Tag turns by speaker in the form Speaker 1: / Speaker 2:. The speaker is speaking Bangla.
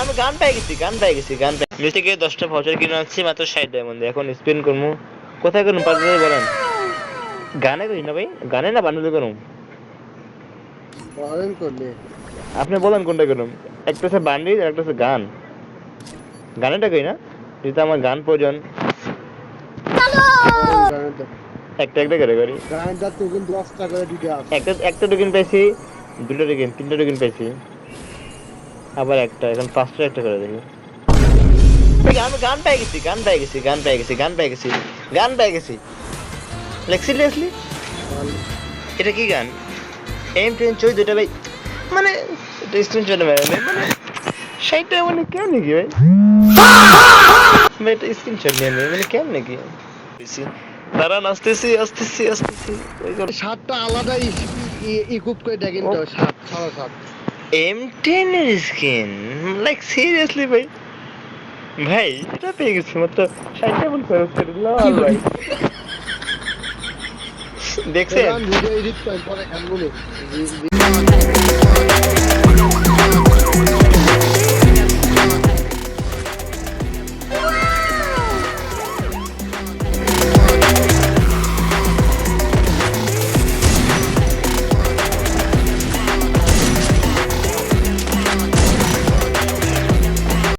Speaker 1: আমি গান পেয়ে গেছি নিচ থেকে 10টা ভাউচার কিনে আনছি মাত্র 60 ডায়মন্ড এখন স্পিন করবো কোথায় করুন পারলে বলেন গানে করি না ভাই গানে না বান্ডেলে করুন
Speaker 2: বলেন করলে
Speaker 1: আপনি বলেন কোনটা করুন একটা হচ্ছে বান্ডিল আর একটা হচ্ছে গান গানেটা করি না যেটা আমার গান প্রয়োজন একটা একটা করে করি
Speaker 2: গানটা তো কিন্তু 10 টাকা করে দিতে আছে
Speaker 1: একটা টোকেন পেয়েছি দুটো টোকেন তিনটা টোকেন পেয়েছি আবার একটা এখন 5টা একটা করে দেখি আমি গান পেয়ে গেছি লাইক সিরিয়াসলি এটা কি গান M10 ভাই মানে এটা স্ক্রিনশট মেরে মানে সেইটা মানে কেমন নাকি ভাই এটা স্ক্রিনশট নিয়ে মানে কেমন নাকি দাঁড়ান আসতেছি
Speaker 2: সাতটা আলাদা ইকুইপ করে দেখেন তো সাত
Speaker 1: M10 এর স্কিন লাইক সিরিয়াসলি ভাই এটা পেয়ে গেছি মাত্র 60 ডায়মন্ড খরচ করে দিলাম ভাই দেখছেন
Speaker 2: ভিডিও এডিট করে পরে গানগুলো